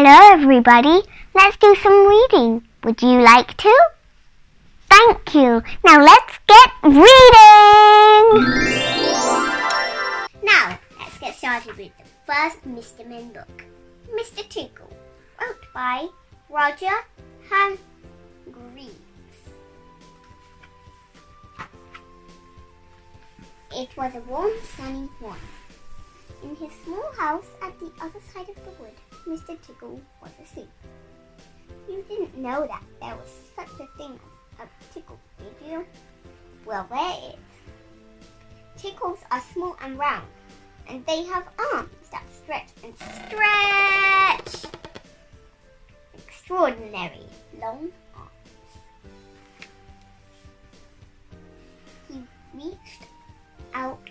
Hello everybody, let's do some reading. Would you like to? Thank you. Now let's get reading! Now, let's get started with the first Mr. Men book. Mr. Tickle, wrote by Roger Hargreaves. It was a warm, sunny morning. In his small house at the other side of the wood, Mr. Tickle was asleep. You didn't know that there was such a thing as a tickle, did you? Well, there is. Tickles are small and round, and they have arms that stretch and stretch. Extraordinary long arms. He reached out.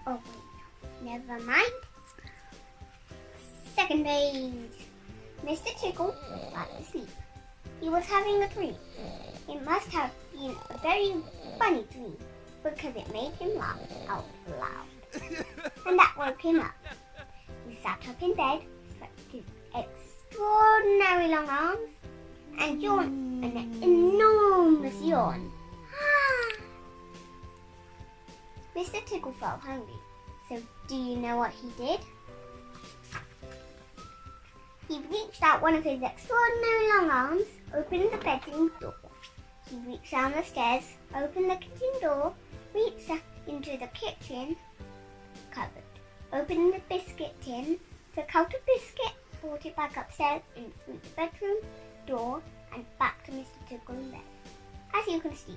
Oh, wait, never mind. Second page. Mr. Tickle was back to sleep. He was having a dream. It must have been a very funny dream because it made him laugh out loud. And that woke him up. He sat up in bed, stretched his extraordinary long arms, and yawned an enormous yawn. Mr. Tickle felt hungry, so do you know what he did? He reached out one of his extraordinary long arms, opened the bedroom door. He reached down the stairs, opened the kitchen door, reached into the kitchen cupboard, opened the biscuit tin, took out a biscuit, brought it back upstairs and through the bedroom door and back to Mr. Tickle in bed. As you can see,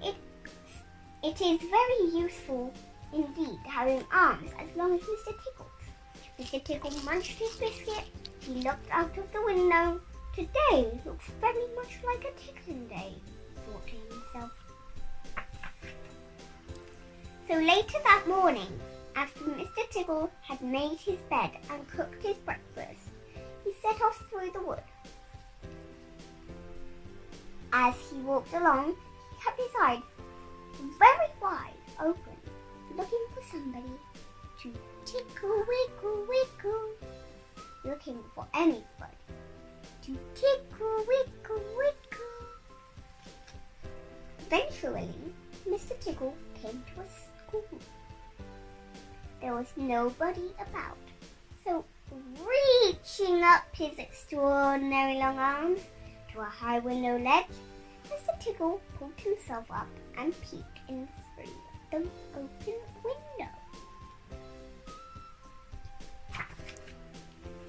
it is very useful indeed having arms as long as Mr. Tickle's. Mr. Tickle munched his biscuit. He looked out of the window. Today looks very much like a tickling day, thought to himself. So later that morning, after Mr. Tickle had made his bed and cooked his breakfast, he set off through the wood. As he walked along, he kept his eyes very wide open, looking for somebody to tickle, wickle, wickle. Looking for anybody to tickle, wickle, wickle. Eventually, Mr. Tickle came to a school. There was nobody about, so reaching up his extraordinary long arms to a high window ledge, Mr. Tickle pulled himself up and peeked in through the open window.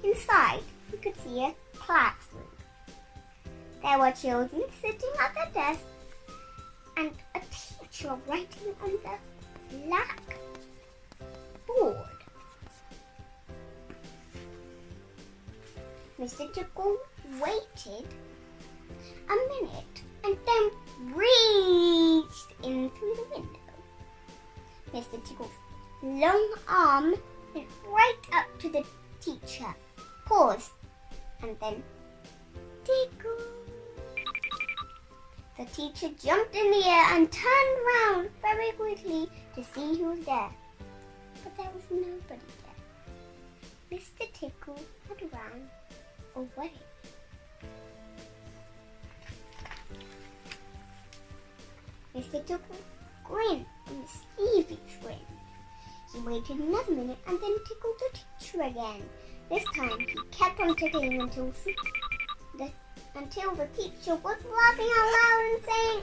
Inside, you could see a classroom. There were children sitting at their desks and a teacher writing on the blackboard. Mr. Tickle waited a minute and then reached in through the window. Mr. Tickle's long arm went right up to the teacher, paused, and then tickle. The teacher jumped in the air and turned round very quickly to see who was there. But there was nobody there. Mr. Tickle had run away. Mr. Tickle grinned a mischievous grin. He waited another minute and then tickled the teacher again. This time he kept on tickling until the teacher was laughing out loud and saying,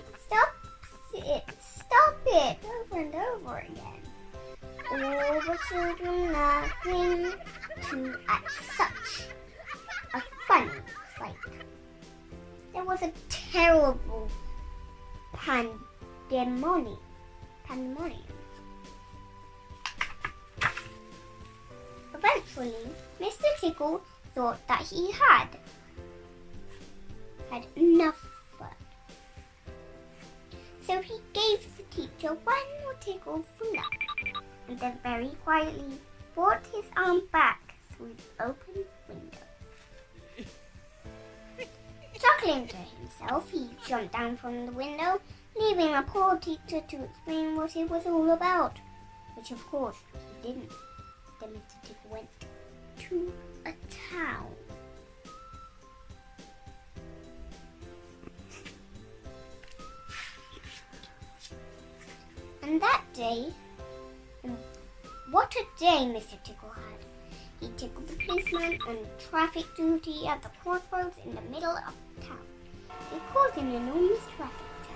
stop it, over and over again. All the children laughing too at such a funny sight. There was a terrible pandemonium. Eventually, Mr. Tickle thought that he had enough fun. So he gave the teacher one more tickle for luck, and then very quietly brought his arm back through the open window. Chuckling to himself, he jumped down from the window, leaving the poor teacher to explain what it was all about, which of course he didn't. Then Mr. Tickle went to a town. That day, what a day Mr. Tickle had. He tickled the policeman on traffic duty at the crossroads in the middle of town. It caused an enormous traffic jam.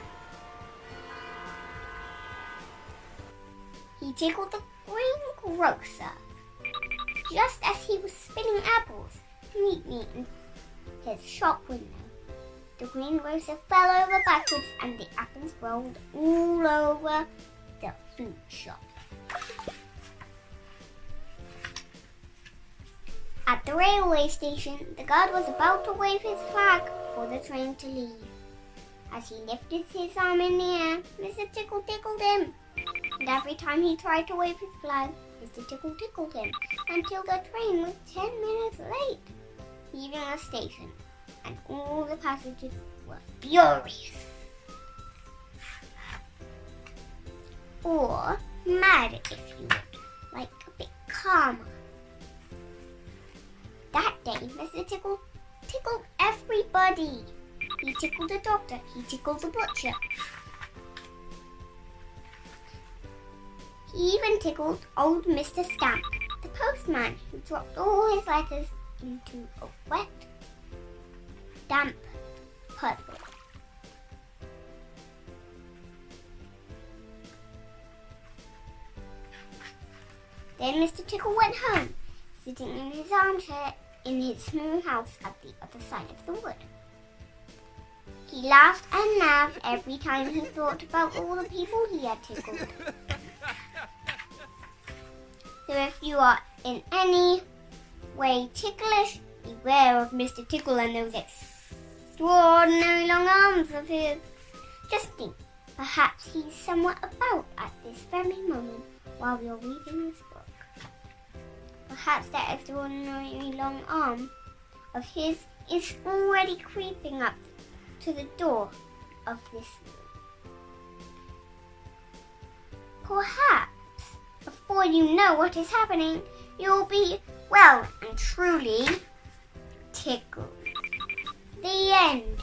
He tickled the greengrocer just as he was spinning apples neatly in his shop window. The greengrocer fell over backwards and the apples rolled all over the fruit shop. At the railway station, the guard was about to wave his flag for the train to leave. As he lifted his arm in the air, Mr. Tickle tickled him. And every time he tried to wave his flag, Mr. Tickle tickled him until the train was 10 minutes late, leaving the station, and all the passengers were furious. Or mad, if you would, like a bit calmer. That day, Mr. Tickle tickled everybody. He tickled the doctor, he tickled the butcher. He even tickled old Mr. Stamp, the postman, who dropped all his letters into a wet, damp puddle. Then Mr. Tickle went home, sitting in his armchair in his small house at the other side of the wood. He laughed and laughed every time he thought about all the people he had tickled. So if you are in any way ticklish, beware of Mr. Tickle and those extraordinary long arms of his. Just think, perhaps he's somewhere about at this very moment while you're reading this book. Perhaps that extraordinary long arm of his is already creeping up to the door of this room. Perhaps, before you know what is happening, you'll be well and truly tickled. The end.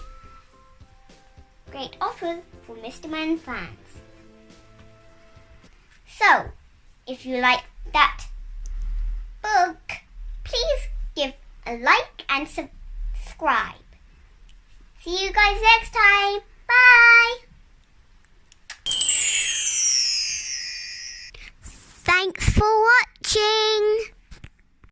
Great offer for Mr. Man fans. So, if you like that book, please give a like and subscribe. See you guys next time. Bye. Thanks for watching.